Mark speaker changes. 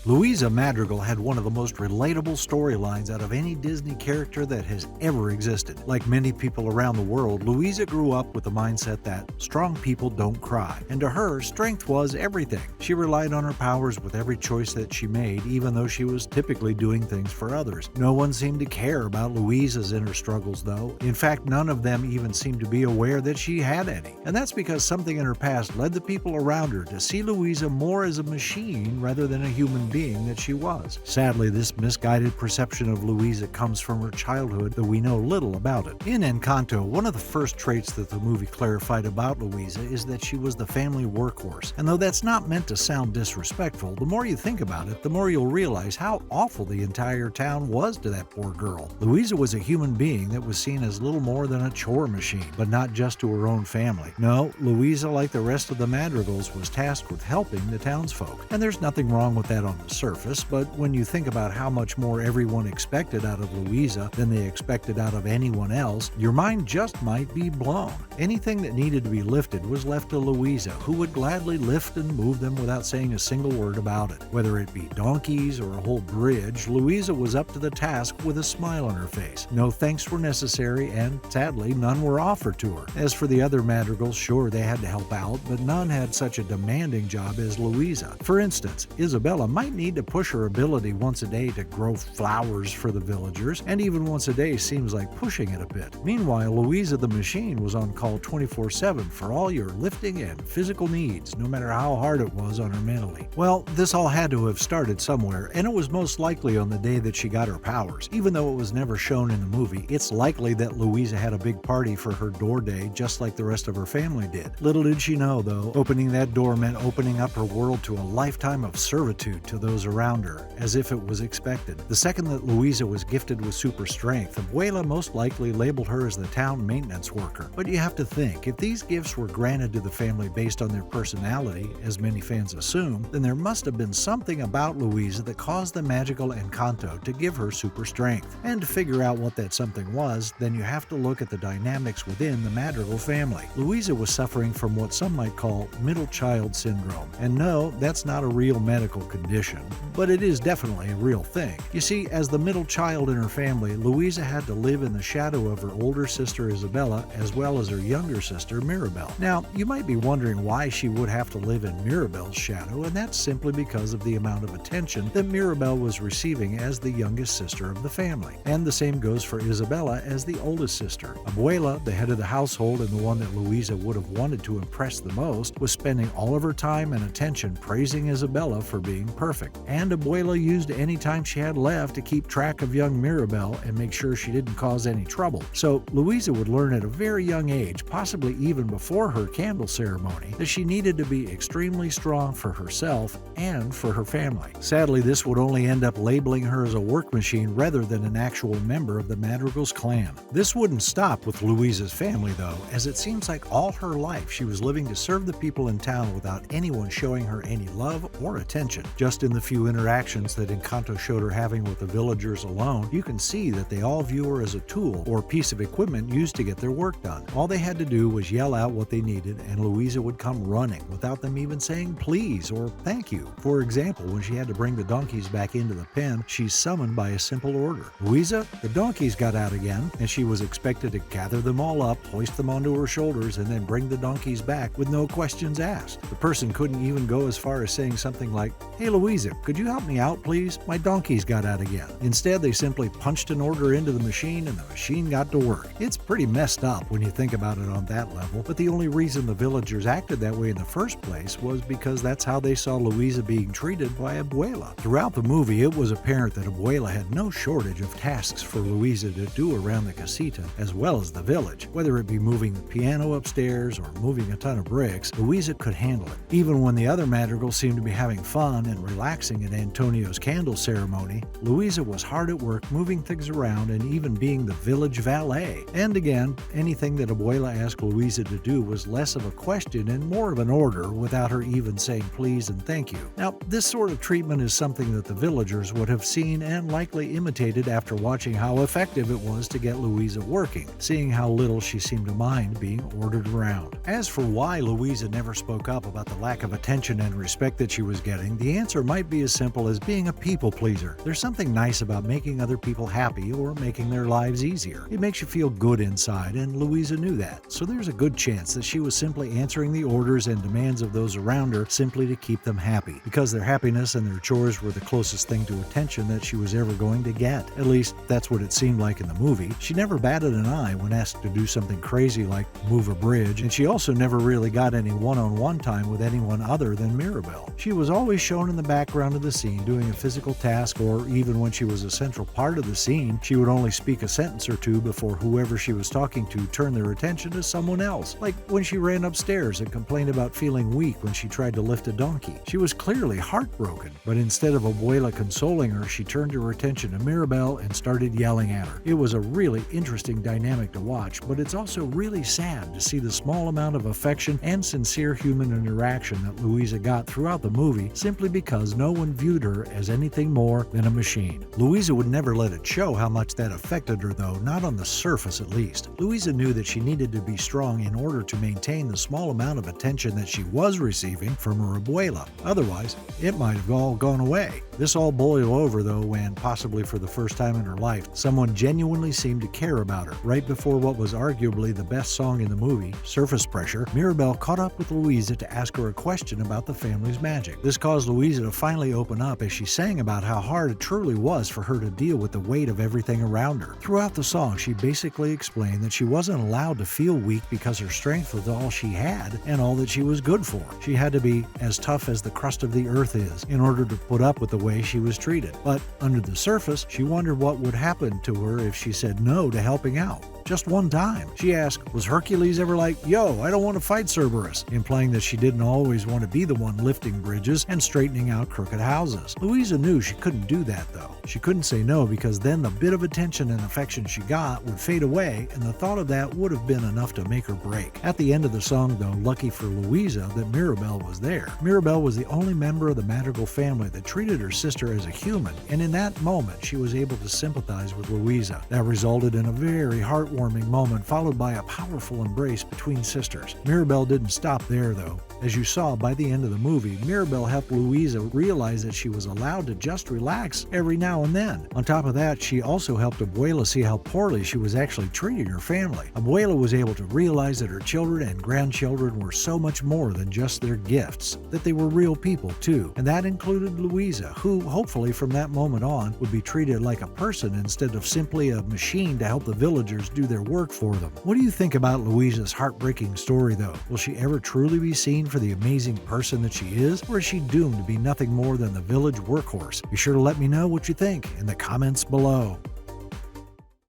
Speaker 1: Luisa Madrigal had one of the most relatable storylines out of any Disney character that has ever existed. Like many people around the world, Luisa grew up with the mindset that strong people don't cry, and to her, strength was everything. She relied on her powers with every choice that she made, even though she was typically doing things for others. No one seemed to care about Luisa's inner struggles, though. In fact, none of them even seemed to be aware that she had any. And that's because something in her past led the people around her to see Luisa more as a machine rather than a human being that she was. Sadly, this misguided perception of Luisa comes from her childhood, though we know little about it. In Encanto, one of the first traits that the movie clarified about Luisa is that she was the family workhorse. And though that's not meant to sound disrespectful, the more you think about it, the more you'll realize how awful the entire town was to that poor girl. Luisa was a human being that was seen as little more than a chore machine, but not just to her own family. No, Luisa, like the rest of the Madrigals, was tasked with helping the townsfolk. And there's nothing wrong with that on the surface, but when you think about how much more everyone expected out of Luisa than they expected out of anyone else, your mind just might be blown. Anything that needed to be lifted was left to Luisa, who would gladly lift and move them without saying a single word about it. Whether it be donkeys or a whole bridge, Luisa was up to the task with a smile on her face. No thanks were necessary, and sadly, none were offered to her. As for the other Madrigals, sure, they had to help out, but none had such a demanding job as Luisa. For instance, Isabella might need to push her ability once a day to grow flowers for the villagers, and even once a day seems like pushing it a bit. Meanwhile, Luisa the machine was on call 24/7 for all your lifting and physical needs, no matter how hard it was on her mentally. Well, this all had to have started somewhere, and it was most likely on the day that she got her powers. Even though it was never shown in the movie, it's likely that Luisa had a big party for her door day just like the rest of her family did. Little did she know, though, opening that door meant opening up her world to a lifetime of servitude to those around her, as if it was expected. The second that Luisa was gifted with super strength, Abuela most likely labeled her as the town maintenance worker. But you have to think, if these gifts were granted to the family based on their personality, as many fans assume, then there must have been something about Luisa that caused the magical Encanto to give her super strength. And to figure out what that something was, then you have to look at the dynamics within the Madrigal family. Luisa was suffering from what some might call middle child syndrome. And no, that's not a real medical condition, but it is definitely a real thing. You see, as the middle child in her family, Luisa had to live in the shadow of her older sister Isabella as well as her younger sister Mirabel. Now, you might be wondering why she would have to live in Mirabel's shadow, and that's simply because of the amount of attention that Mirabel was receiving as the youngest sister of the family. And the same goes for Isabella as the oldest sister. Abuela, the head of the household and the one that Luisa would have wanted to impress the most, was spending all of her time and attention praising Isabella for being perfect. And Abuela used any time she had left to keep track of young Mirabel and make sure she didn't cause any trouble. So Luisa would learn at a very young age, possibly even before her candle ceremony, that she needed to be extremely strong for herself and for her family. Sadly, this would only end up labeling her as a work machine rather than an actual member of the Madrigals clan. This wouldn't stop with Luisa's family, though, as it seems like all her life she was living to serve the people in town without anyone showing her any love or attention. Just in the few interactions that Encanto showed her having with the villagers alone, you can see that they all view her as a tool or piece of equipment used to get their work done. All they had to do was yell out what they needed, and Luisa would come running without them even saying please or thank you. For example, when she had to bring the donkeys back into the pen, she's summoned by a simple order. Luisa, the donkeys got out again, and she was expected to gather them all up, hoist them onto her shoulders, and then bring the donkeys back with no questions asked. The person couldn't even go as far as saying something like, "Hey Luisa, could you help me out please? My donkeys got out again." Instead, they simply punched an order into the machine and the machine got to work. It's pretty messed up when you think about it on that level, but the only reason the villagers acted that way in the first place was because that's how they saw Luisa being treated by Abuela. Throughout the movie, it was apparent that Abuela had no shortage of tasks for Luisa to do around the casita as well as the village. Whether it be moving the piano upstairs or moving a ton of bricks, Luisa could handle it. Even when the other Madrigals seemed to be having fun and relaxing at Antonio's candle ceremony, Luisa was hard at work moving things around and even being the village valet. And again, anything that Abuela asked Luisa to do was less of a question and more of an order without her even saying please and thank you. Now, this sort of treatment is something that the villagers would have seen and likely imitated after watching how effective it was to get Luisa working, seeing how little she seemed to mind being ordered around. As for why Luisa never spoke up about the lack of attention and respect that she was getting, the answer might might be as simple as being a people pleaser. There's something nice about making other people happy or making their lives easier. It makes you feel good inside, and Luisa knew that. So there's a good chance that she was simply answering the orders and demands of those around her simply to keep them happy, because their happiness and their chores were the closest thing to attention that she was ever going to get. At least, that's what it seemed like in the movie. She never batted an eye when asked to do something crazy like move a bridge, and she also never really got any one-on-one time with anyone other than Mirabel. She was always shown in the background of the scene doing a physical task, or even when she was a central part of the scene, she would only speak a sentence or two before whoever she was talking to turned their attention to someone else, like when she ran upstairs and complained about feeling weak when she tried to lift a donkey. She was clearly heartbroken, but instead of Abuela consoling her, she turned her attention to Mirabel and started yelling at her. It was a really interesting dynamic to watch, but it's also really sad to see the small amount of affection and sincere human interaction that Luisa got throughout the movie simply because no one viewed her as anything more than a machine. Luisa would never let it show how much that affected her though, not on the surface at least. Luisa knew that she needed to be strong in order to maintain the small amount of attention that she was receiving from her abuela. Otherwise, it might have all gone away. This all boiled over though when, possibly for the first time in her life, someone genuinely seemed to care about her. Right before what was arguably the best song in the movie, Surface Pressure, Mirabel caught up with Luisa to ask her a question about the family's magic. This caused Luisa to finally open up as she sang about how hard it truly was for her to deal with the weight of everything around her. Throughout the song, she basically explained that she wasn't allowed to feel weak because her strength was all she had and all that she was good for. She had to be as tough as the crust of the earth is in order to put up with the way she was treated. But under the surface, she wondered what would happen to her if she said no to helping out. Just one time. She asked, was Hercules ever like, yo, I don't want to fight Cerberus, implying that she didn't always want to be the one lifting bridges and straightening out crooked houses. Luisa knew she couldn't do that though. She couldn't say no because then the bit of attention and affection she got would fade away, and the thought of that would have been enough to make her break. At the end of the song though, lucky for Luisa that Mirabel was there. Mirabel was the only member of the Madrigal family that treated her sister as a human, and in that moment she was able to sympathize with Luisa. That resulted in a very heartwarming moment followed by a powerful embrace between sisters. Mirabel didn't stop there though. As you saw by the end of the movie, Mirabel helped Luisa realize that she was allowed to just relax every now and then. On top of that, she also helped Abuela see how poorly she was actually treating her family. Abuela was able to realize that her children and grandchildren were so much more than just their gifts, that they were real people too. And that included Luisa, who hopefully from that moment on would be treated like a person instead of simply a machine to help the villagers do their work for them. What do you think about Luisa's heartbreaking story though? Will she ever truly be seen for the amazing person that she is, or is she doomed to be nothing more than the village workhorse? Be sure to let me know what you think in the comments below.